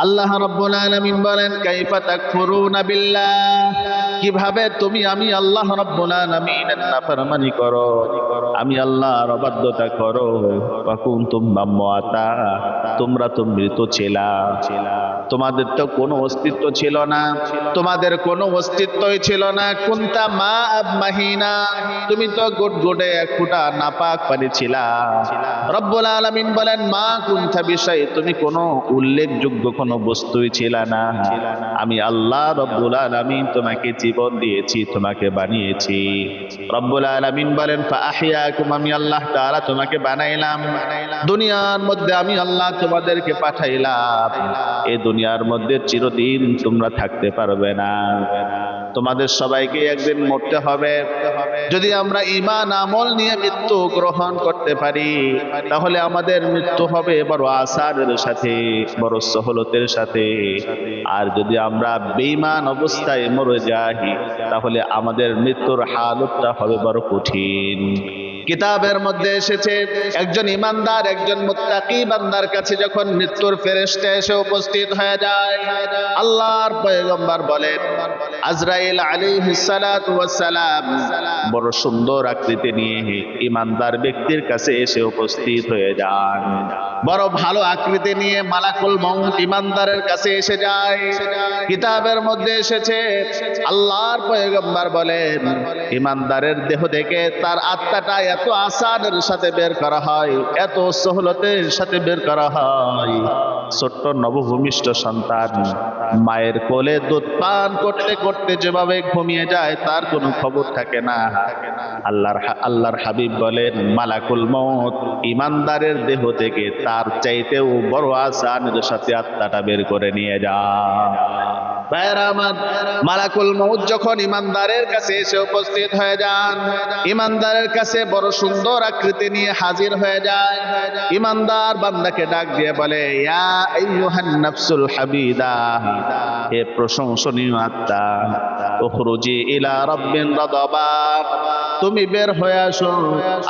আল্লাহ রাব্বুল আলামিন বলেন কাইফা তাকফুরুনা বিল্লাহ, কিভাবে তুমি আমি আল্লাহ রাব্বুল আলামিনের নাফরমানি করো, আমি আল্লাহর অবাধ্যতা করো। ওয়া কুনতুম আমওয়াতা, তোমরা তো মৃত ছিলা, তোমাদের তো কোনো অস্তিত্ব ছিল না, তোমাদের কোনো অস্তিত্বই ছিল না। কুনতা মা মাহিনা, তুমি তো গুটগুটে এক ফুটা নাপাক পানি ছিলা। রব্বুল আলামিন বলেন মা কুনতা বিশাই, তুমি কোনো উল্লেখযোগ্য কোনো বস্তুই ছিল না। আমি আল্লাহ রব্বুল আলামিন তোমাকে জীবন দিয়েছি, তোমাকে বানিয়েছি। রব্বুল আলামিন বলেন ফাআহিয়াকুম, আমি আল্লাহ তাআলা তোমাকে বানাইলাম। দুনিয়ার মধ্যে আমি আল্লাহ তোমাদেরকে পাঠাইলাম। এই দুনিয়ার মধ্যে চিরদিন তোমরা থাকতে পারবে না, তোমাদের সবাইকে একদিন মরতে হবে। যদি আমরা ঈমান আমল নিয়ে মৃত্যু গ্রহণ করতে পারি, তাহলে আমাদের মৃত্যু হবে বড় আসারের সাথে, বড় সহলতের সাথে। আর যদি আমরা বেঈমান অবস্থায় মরে যাই, তাহলে আমাদের মৃত্যুর হালতটা হবে বড় কঠিন। কিতাবের মধ্যে এসেছে একজন ইমানদার, একজন মুত্তাকি বান্দার কাছে যখন মৃত্যুর ফেরেশতা এসে উপস্থিত হয়ে যায়, আল্লাহর পয়গম্বর বলেন আজরাইল আলাইহিস সালাতু ওয়াস সালাম বড় সুন্দর আকৃতি নিয়ে ইমানদার ব্যক্তির কাছে এসে উপস্থিত হয়ে যান। বড় ভালো আকৃতি নিয়ে মালাকুল মউত ইমানদারের কাছে এসে যায়। কিতাবের মধ্যে এসেছে আল্লাহর পয়গম্বর বলেন ইমানদারের দেহ থেকে তার আত্মাটা এত আসানের সাথে বের করা হয়, এত সহলতের সাথে বের করা হয়। ছোট্ট নবভূমিষ্ঠ সন্তান মায়ের কোলে দুধ পান করতে করতে যেভাবে ঘুমিয়ে যায়, তার কোনো খবর থাকে না। আল্লাহর হাবিব বলেন মালাকুল মউত ইমানদারের দেহ থেকে তার চাইতেও বড় আসানের সাথে আত্মাটা বের করে নিয়ে যায়। মালাকুল মউত যখন ইমানদারের কাছে এসে উপস্থিত হয়ে যান, ইমানদারের কাছে বড় সুন্দর আকৃতি নিয়ে হাজির হয়ে যায়। ইমানদার বান্দাকে ডাক দিয়ে বলে ইয়া আইয়ুহান নাফসুল হাবিদা, হে প্রশংসনীয় আত্মা, উখরুজি ইলা রাব্বিন রাদাবা, তুমি বের হয়ে আসো।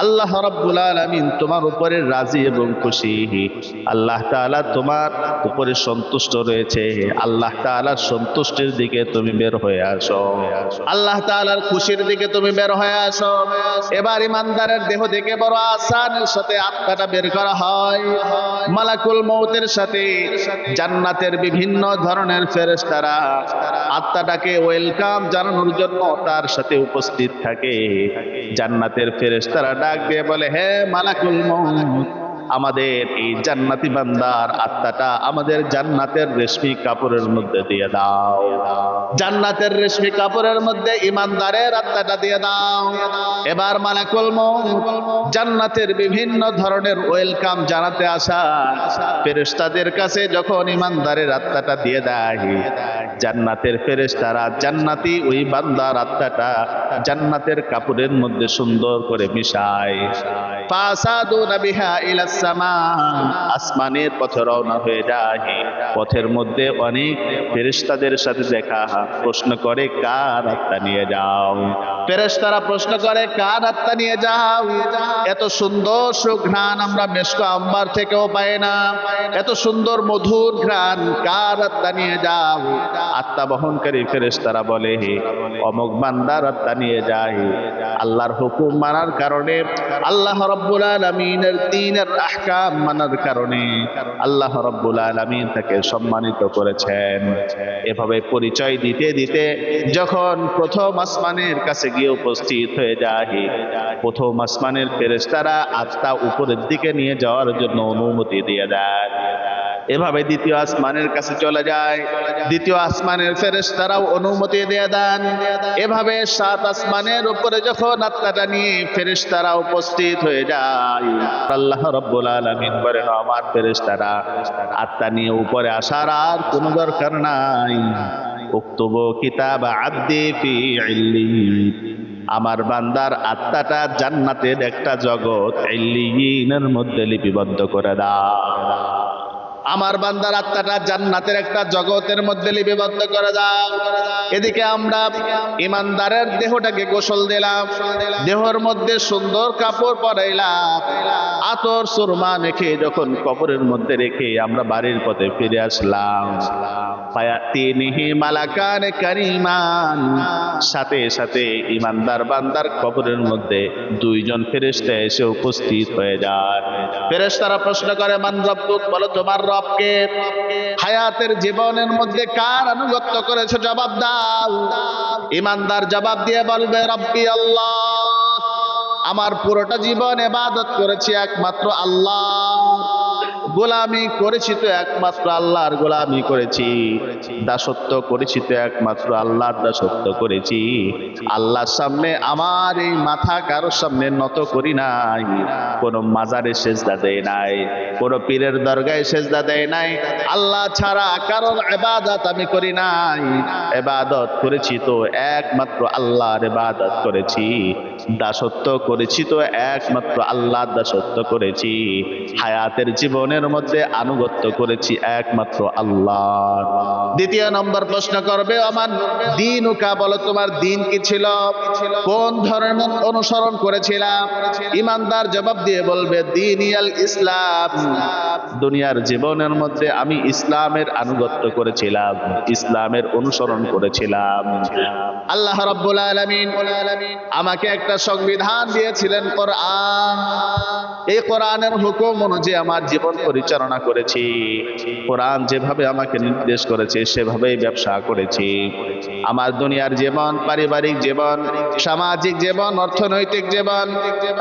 আল্লাহ রাব্বুল আলামিন তোমার উপরে রাজি এবং খুশি, আল্লাহ তাআলা তোমার উপরে সন্তুষ্ট রয়েছে। আল্লাহ তাআলার সন্তুষ্টির দিকে তুমি বের হয়ে আসো, আল্লাহ তাআলার খুশির দিকে তুমি বের হয়ে আসো। এবার ইমানদারের দেহ থেকে বড় আসানের সাথে আত্মাটা বের করা হয়। মালাকুল মউতের সাথে জান্নাতের বিভিন্ন ধরনের ফেরেশতারা আত্মাটাকে ওয়েলকাম জানানোর জন্য তার সাথে উপস্থিত থাকে। জান্নাতের ফেরেশতারা ডাক দিয়ে বলে হে মালাকুল মউত, আমাদের এই জান্নাতি বান্দার আত্মাটা আমাদের জান্নাতের রেশমি কাপড়ের মধ্যে দিয়ে দাও, জান্নাতের রেশমি কাপড়ের মধ্যে ইমানদারের আত্মাটা দিয়ে দাও। এবার মালাকুল মউত জান্নাতের বিভিন্ন ধরনের ওয়েলকাম জানাতে আসা ফেরেশতাদের কাছে যখন ইমানদারের আত্মাটা দিয়ে দেয়, জান্নাতের ফেরেশতারা জান্নাতি ওই বান্দার আত্মাটা জান্নাতের কাপড়ের মধ্যে সুন্দর করে মিশায়। ফাসাদুনা বিহা ইলাস সামা, আসমানের পথে রওনা হয়ে যায়। পথের মধ্যে অনেক ফেরেশতাদের সাথে দেখা, প্রশ্ন করে কার আত্মা নিয়ে যাও। ফেরেশতারা প্রশ্ন করে কার আত্মা নিয়ে যাও? এত সুন্দর সুঘ্রাণ আমরা মেশক আম্বার থেকেও পাই না, এত সুন্দর মধুর ঘ্রাণ, কার আত্মা নিয়ে যাও? আত্মা বহনকারী ফেরেশতারা বলে অমুক বান্দার আত্মা নিয়ে যায়। আল্লাহর হুকুম মানার কারণে, আল্লাহ রাব্বুল আলামিনের দ্বীনের আহকাম মানার কারণে আল্লাহ রাব্বুল আলামিন তাকে সম্মানিত করেছেন। এভাবে পরিচয় দিতে দিতে যখন প্রথম আসমানের কাছে গিয়ে উপস্থিত হয়ে যায়, প্রথম আসমানের ফেরেশতারা আত্মা উপরের দিকে নিয়ে যাওয়ার জন্য অনুমতি দিয়ে দেয়। এভাবে দ্বিতীয় আসমানের কাছে চলে যায়, দ্বিতীয় আসমানের ফেরেশতারাও অনুমতি দিয়ে দেন। এভাবে সাত আসমানের উপরে যখন আত্মাটা নিয়ে ফেরেশতারা উপস্থিত হয়ে যায়, আল্লাহ রাব্বুল আলামিন বলেন আমার ফেরেশতারা আত্মা নিয়ে উপরে আসার আর কোনো দরকার নাই। উক্তুবু কিতাব আব্দি ফি ইল্লিয়িন, আমার বান্দার আত্মাটা জান্নাতের একটা জগৎ ইল্লিয়িনের মধ্যে লিপিবদ্ধ করে দাও। আমার বান্দার আত্মাটা জান্নাতের একটা জগতের মধ্যে লিপিবদ্ধ করে দাও। এদিকে আমরা ইমানদারের দেহটাকে গোসল দিলাম, দেহের মধ্যে সুন্দর কাপড় পরাইলাম, আতর সুরমা মেখে যখন কবরের মধ্যে রেখে আমরা বাড়ির পথে ফিরে আসলাম, ফায়াতিনিহি মালাকান কারীমান, সাথে সাথে ইমানদার বান্দার কবরের মধ্যে দুইজন ফেরেশতা এসে উপস্থিত হয়ে যায়। ফেরেশতারা প্রশ্ন করে, মান রব্বুক, বলো তোমার রবকে। হায়াতের জীবনের মধ্যে কার আনুগত্য করেছো, জবাব দাও। ইমানদার জবাব দিয়ে বলবে, রব্বি আল্লাহ, আমার পুরোটা জীবন ইবাদত করেছি একমাত্র আল্লাহ, গোলামি করেছি তো একমাত্র আল্লাহর গোলামি করেছি, দাসত্ব করেছি তো একমাত্র আল্লাহর দাসত্ব করেছি। আল্লাহর সামনে আমার এই মাথা কারোর সামনে নত করি নাই, কোন মাজারে সেজদা দেয় নাই, কোন পীরের দরগায় সেজদা দেয় নাই, আল্লাহ ছাড়া কারোর ইবাদত আমি করি নাই। ইবাদত করেছি তো একমাত্র আল্লাহর ইবাদত করেছি, দাসত্ব করেছি তো একমাত্র আল্লাহর দাসত্ব করেছি, হায়াতের জীবনের মধ্যে আনুগত্য করেছি একমাত্র আল্লাহর। দ্বিতীয় নম্বর প্রশ্ন করবে, আমার দীনুকা, বলো তোমার দিন কি ছিল, কোন ধরনের অনুসরণ করেছিলাম। ইমানদার জবাব দিয়ে বলবে, দীনিয়াল ইসলাম, দুনিয়ার জীবনের মধ্যে আমি ইসলামের আনুগত্য করেছিলাম, ইসলামের অনুসরণ করেছিলাম। আল্লাহ রাব্বুল আলামিন আমাকে একটা সংবিধান দিয়েছিলেন, কোরআন। এই কোরআনের হুকুম অনুযায়ী আমার জীবন পরিচালনা করেছি, কোরআন যেভাবে আমাকে নির্দেশ করেছে সেভাবেই ব্যবসা করেছি। আমার দুনিয়ার জীবন, পারিবারিক জীবন, সামাজিক জীবন, অর্থনৈতিক জীবন,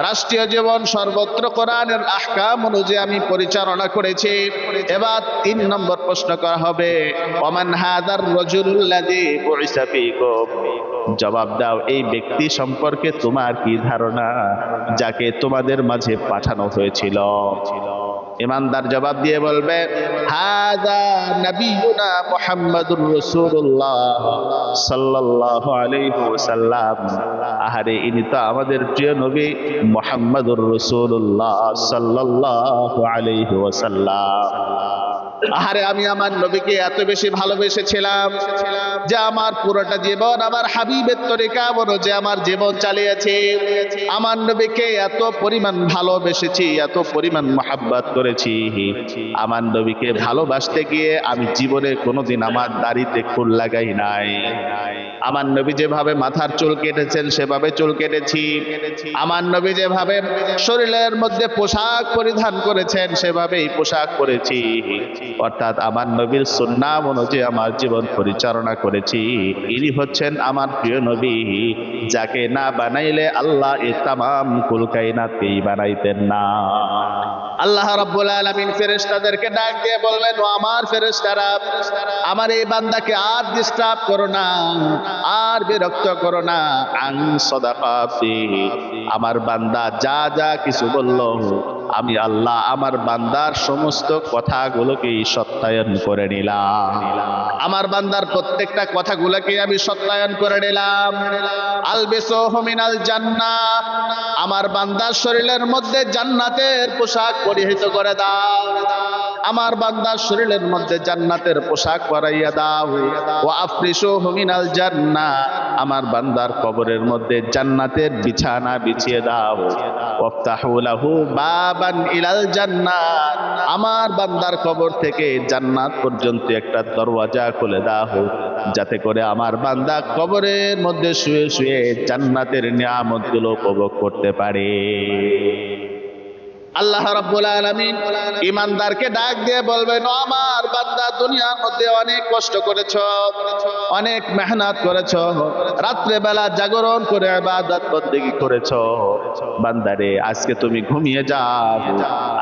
রাষ্ট্রীয় জীবন, সর্বত্র কোরআনের আহকাম অনুযায়ী আমি পরিচালনা করেছি। এবার 3 নম্বর প্রশ্ন করা হবে, ওমান হাদার রাজুলুল্লাযী বুইসা ফীকুম, জবাব দাও এই ব্যক্তি সম্পর্কে তোমার কি ধারণা, যাকে তোমাদের মাঝে পাঠানো হয়েছিল। ইমানদার জবাব দিয়ে বলবে, হাযা নবিয়ুনা মুহাম্মাদুর রাসূলুল্লাহ সাল্লাল্লাহু আলাইহি ওয়াসাল্লাম, আহারে ইনি তো আমাদের প্রিয় নবী মুহাম্মাদুর রাসূলুল্লাহ সাল্লাল্লাহু আলাইহি ওয়াসাল্লাম। আহারে আমি আমার নবীকে এত বেশি ভালোবেসেছিলাম যে আমার পুরোটা জীবন আমার হাবিবের তরিকা অনুযায়ী আমার জীবন চালিয়েছি। আমার নবীকে এত পরিমাণ ভালোবেসেছি, এত পরিমাণ মহব্বত করেছি, আমার নবীকে ভালোবাসতে গিয়ে আমি জীবনে কোনোদিন আমার দাড়িতে ফুল লাগাই নাই। আমার নবী যেভাবে মাথার চুল কেটেছেন সেভাবে চুল কেটেছি। আমার নবী যেভাবে শরীরের মধ্যে পোশাক পরিধান করেছেন সেভাবেই পোশাক পরেছি। অর্থাৎ আমার নবীর সুন্নাহ অনুযায়ী আমার জীবন পরিচালনা করেছি। ইনি হচ্ছেন আমার প্রিয় নবী, যাকে না বানাইলে আল্লাহ এই তামাম কুল কায়নাতকেই বানাইতেন না। আল্লাহ রাব্বুল আলামিন ফেরেশতাদেরকে ডাক দিয়ে বললেন, ও আমার ফেরেশতারা, আমার এই বান্দাকে আর ডিস্টার্ব করো না, আর বিরক্ত করো না। আন সাদাকাতি, আমার বান্দা যা যা কিছু বলল আমি আল্লাহ আমার বান্দার সমস্ত কথাগুলোকেই সত্যায়ন করে নিলাম। আমার বান্দার প্রত্যেকটা কথাগুলোকে আমি সত্যায়ন করে নিলাম। আলবিসুহু মিনাল জান্নাহ, আমার বান্দার শরীরের মধ্যে জান্নাতের পোশাক পরিহিত করে দাও। আমার বান্দার শরীরের মধ্যে জান্নাতের পোশাক পরাইয়া দাও। ওয়া আফরিশুহু মিনাল জান্নাহ, আমার বান্দার কবরের মধ্যে জান্নাতের বিছানা বিছিয়ে দাও। ওয়াফতাহু লাহু বাবান ইলাল জান্নাহ, আমার বান্দার কবর থেকে জান্নাত পর্যন্ত একটা দরওয়াজা খুলে দাও, যাতে করে আমার বান্দা কবরের মধ্যে শুয়ে শুয়ে জান্নাতের নিয়ামতগুলো উপভোগ করতে পারে। আল্লাহ রাব্বুল আলামিন ইমানদারকে ডাক দিয়ে বলবেন, ও আমার বান্দা, দুনিয়ার মধ্যে অনেক কষ্ট করেছো, অনেক মেহনত করেছো, রাত্রে বেলা জাগরণ করে ইবাদত বন্দেগী করেছো। বান্দারে আজকে তুমি ঘুমিয়ে যাও,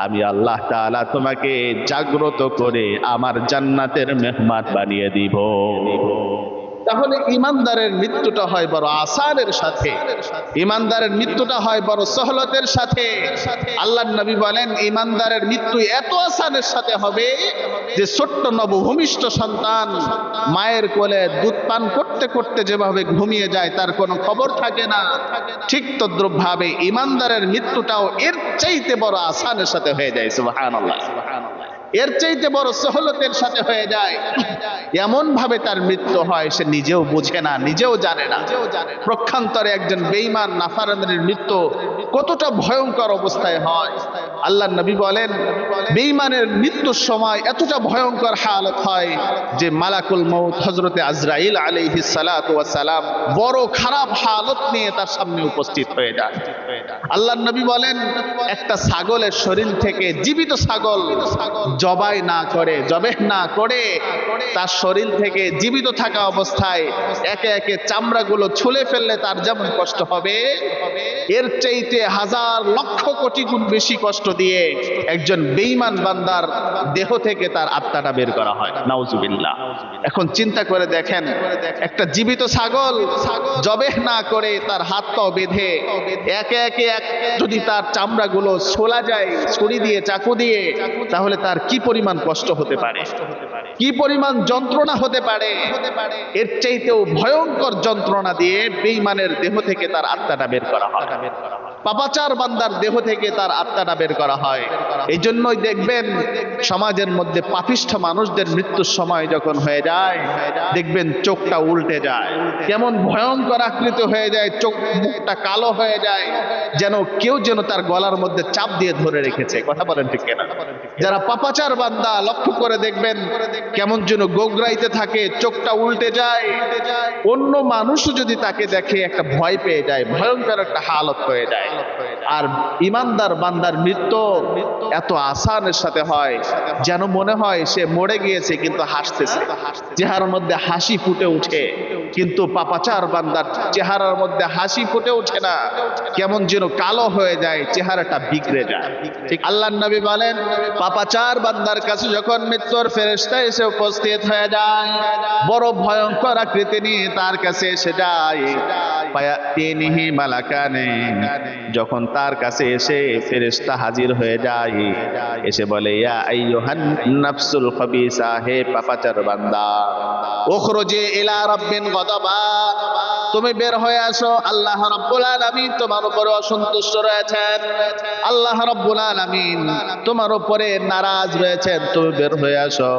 আমি আল্লাহ তাআলা তোমাকে জাগ্রত করে আমার জান্নাতের মেহমান বানিয়ে দিব। তাহলে ইমানদারের মৃত্যুটা হয় বড় আসানের সাথে, ইমানদারের মৃত্যুটা হয় বড় সহলতের সাথে। আল্লাহর নবী বলেন, ইমানদারের মৃত্যু এত আসানের সাথে হবে যে ছোট্ট নবভূমিষ্ঠ সন্তান মায়ের কোলে দুধ পান করতে করতে যেভাবে ঘুমিয়ে যায় তার কোনো খবর থাকে না, ঠিক তদ্রুপ ভাবে ইমানদারের মৃত্যুটাও এর চাইতে বড় আসানের সাথে হয়ে যায়। সুবহানাল্লাহ। এর চাইতে বড় সহলতের সাথে হয়ে যায়, এমন ভাবে তার মৃত্যু হয় সে নিজেও বুঝে না, নিজেও জানে না। প্রক্ষান্তরে একজন বেঈমান নাফরমানের মৃত্যু কতটা ভয়ঙ্কর অবস্থায় হয়। আল্লাহর নবী বলেন, বেঈমানের মৃত্যুর সময় এতটা ভয়ঙ্কর হালত হয় যে মালাকুল মউত হযরতে আজরাইল আলাইহিস সালাতু ওয়াস সালাম বড় খারাপ হালত নিয়ে তার সামনে উপস্থিত হয়ে যায়। আল্লাহর নবী বলেন, একটা ছাগলের শরীর থেকে, জীবিত ছাগল জবাই না করে তার শরীর থেকে জীবিত থাকা অবস্থায় একে একে চামড়াগুলো ছুলে ফেললে তার যেমন কষ্ট হবে, এর চাইতে হাজার লক্ষ কোটি গুণ বেশি কষ্ট দিয়ে একজন বেঈমান বান্দার দেহ থেকে তার আত্মাটা বের করা হয়। নাউজুবিল্লাহ। এখন চিন্তা করে দেখেন, একটা জীবিত ছাগল জবেহ না করে তার হাত পা বেঁধে একে একে যদি তার চামড়াগুলো ছোলা যায় ছুরি দিয়ে, চাকু দিয়ে, তাহলে তার কি পরিমাণ কষ্ট হতে পারে, কি পরিমাণ যন্ত্রণা হতে পারে। এর চাইতেও ভয়ঙ্কর যন্ত্রণা দিয়ে বেঈমানের দেহ থেকে তার আত্মাটা বের করা হয়, পাপাচার বান্দার দেহ থেকে তার আত্মাটা বের করা হয়। এই জন্যই দেখবেন সমাজের মধ্যে পাপিষ্ঠ মানুষদের মৃত্যুর সময় যখন হয়ে যায়, দেখবেন চোখটা উল্টে যায়, কেমন ভয়ঙ্কর আকৃতি হয়ে যায়, চোখ মুখটা কালো হয়ে যায়, যেন কেউ যেন তার গলার মধ্যে চাপ দিয়ে ধরে রেখেছে। কথা বলেন ঠিক কিনা? যারা পাপাচার বান্দা লক্ষ্য করে দেখবেন কেমন যেন গোগরাইতে থাকে, চোখটা উল্টে যায়, অন্য মানুষও যদি তাকে দেখে একটা ভয় পেয়ে যায়, ভয়ঙ্কর একটা হালত হয়ে যায়। আর ইমানদার বান্দার মৃত্যু এত আসানের সাথে হয় যেন মনে হয় সে মরে গিয়েছে কিন্তু হাসতেছে, চেহারার মধ্যে হাসি ফুটে উঠে। কিন্তু পাপাচার বান্দার চেহারার মধ্যে হাসি ফুটে ওঠে না, কেমন যেন কালো হয়ে যায়, চেহারাটা বিগড়ে যায়। ঠিক আল্লাহর নবী বলেন, পাপাচার বান্দার কাছে যখন মৃত্যুর ফেরেশতা এসে উপস্থিত হয়ে যায়, বড় ভয়ঙ্কর আকৃতি নিয়ে তার কাছে এসে যায়, ফায়াতিনিহি মালাকানে, যখন তার কাছে এসে ফেরেশতা হাজির হয়ে যায়, এসে বলে, ইয়া আইয়ুহান নাফসুল খাবিসা, হে পাপাচার বান্দা, উখরুজি ইলা রাব্বিন গাদাবা, তুমি বের হয়ে আসো, আল্লাহ রাব্বুল আলামিন তোমার উপরে অসন্তুষ্ট রয়েছেন, আল্লাহ রাব্বুল আলামিন তোমার উপরে নারাজ রয়েছেন, তুমি বের হয়ে আসো।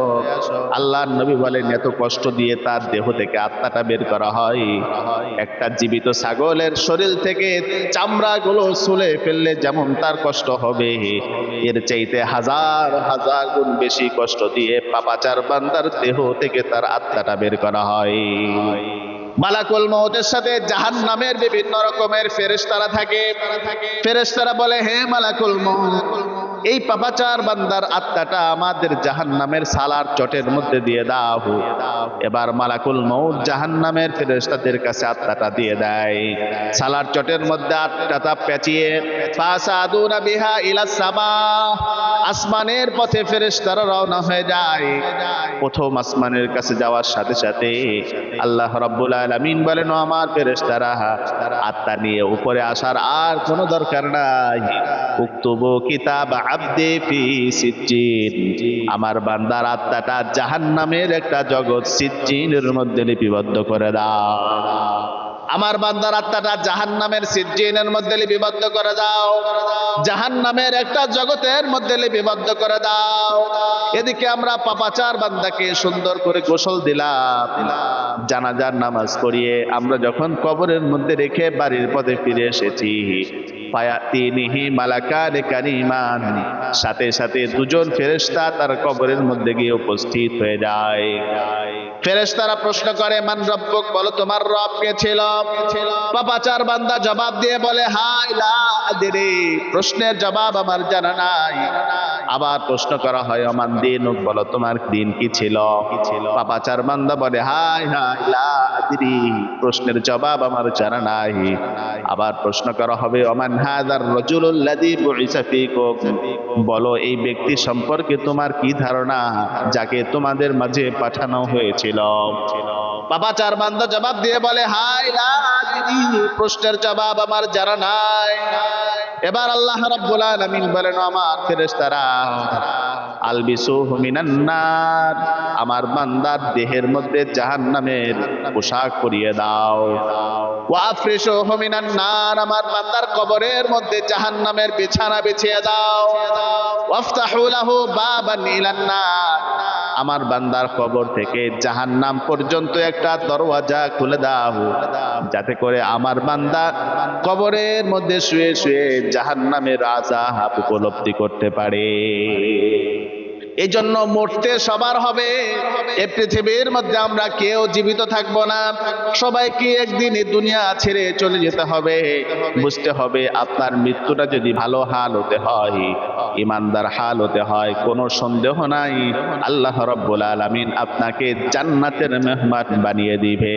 আল্লাহর নবী বলেন, এত কষ্ট দিয়ে তার দেহ থেকে আত্মাটা বের করা হয়, একটা জীবিত ছাগলের শরীর থেকে চামড়াগুলো ছুলে ফেললে যেমন তার কষ্ট হবে, এর চাইতে হাজার হাজার গুণ বেশি কষ্ট দিয়ে পাপাচার বান্দার দেহ থেকে তার আত্মাটা বের করা হয়। মালাকুল মউতের সাথে জাহান্নামের বিভিন্ন রকমের ফেরেশতারা থাকে। ফেরেশতারা বলে, হে মালাকুল মউত, এই পাপাচার বান্দার আত্মাটা আমাদের জাহান্নামের সালার চটের মধ্যে দিয়ে দাও। এবার মালাকুল মউত জাহান্নামের ফেরেশতাদের কাছে আত্মাটা দিয়ে দেয়, সালার চটের মধ্যে আত্মাটা পেঁচিয়ে ফাসাদুনা বিহা ইলাস সামা, আসমানের পথে ফেরেশতারা রওনা হয়ে যায়। প্রথম আসমানের কাছে যাওয়ার সাথে সাথে আল্লাহ রাব্বুল আলামিন বলেন, ও আমার ফেরেশতারা, আত্মা নিয়ে উপরে আসার আর কোনো দরকার নাই, উক্তুবু কিতাব আবদি ফি সিজ্জিন, আমার বান্দার আত্মাটা জাহান্নামের একটা জগৎ সিজ্জিনের মধ্যে লিপিবদ্ধ করে দাও, আমার বান্দার আত্মাটা জাহান্নামের সিজ্জিনের মধ্যে লিপিবদ্ধ করে দাও, জাহান্নামের একটা জগতের মধ্যে লিপিবদ্ধ করে দাও। এদিকে আমরা পাপাচার বান্দাকে সুন্দর করে গোসল দিলাম, জানাজার নামাজ পড়িয়ে আমরা যখন কবরের মধ্যে রেখে বাড়ির পথে ফিরে এসেছি, ফায়াতিনিহি মালাকানে কারিমান, সাথে সাথে দুজন ফেরেশতা তার কবরের মধ্যে গিয়ে উপস্থিত হয়ে যায়। ফেরেশতারা প্রশ্ন করে, মান রব্বুক, বলো তোমার রব কে ছিল? পাপাচার বান্দা জবাব দিয়ে বলে, হাই লা আদরি, প্রশ্নের জবাব আমার জানা নাই। আবার প্রশ্ন করা হয়, অমান দিনুক, বলো তোমার দিন কি ছিল? পাপাচার বান্দা বলে, হাই হাই লা আদরি, প্রশ্নের জবাব আমার জানা নাই। আবার প্রশ্ন করা হবে, অমান হাযার রাজুলুল লাযী বুইসা ফীকুম, বলো এই ব্যক্তি সম্পর্কে তোমার কি ধারণা যাকে তোমাদের মাঝে পাঠানো হয়েছিল? পাপাচার বান্দা জবাব দিয়ে বলে, হাই লা আদরি, প্রশ্নের জবাব আমার জানা নাই। এবার আল্লাহ রাব্বুল আলামিন বলেন, আমার ফেরেশতারা আলবিসুহু মিনান নার, আমার বান্দার দেহের মধ্যে জাহান্নামের পোশাক পরিয়ে দাও। ওয়া আফরিশুহু মিনান নার, আমার বান্দার কবরের মধ্যে জাহান্নামের বিছানা বিছিয়ে দাও। ওয়াফতাহু লাহু বাবান ইলান নার, আমার বান্দার কবর থেকে জাহান্নাম পর্যন্ত একটা দরওয়াজা খুলে দাও, যাতে করে আমার বান্দা কবরের মধ্যে শুয়ে শুয়ে জাহান্নামের আযাব উপলব্ধি করতে পারে। এই জন্য মরতে সবার হবে। এই পৃথিবীর মধ্যে আমরা কেউ জীবিত থাকবো না, সবাইকে একদিন এই দুনিয়া ছেড়ে চলে যেতে হবে। বুঝতে হবে, আপনার মৃত্যুটা যদি ভালো হাল হতে হয়, ইমানদার হাল হতে হয়, কোনো সন্দেহ নাই আল্লাহ রাব্বুল আলামিন আপনাকে জান্নাতের মেহমান বানিয়ে দিবে।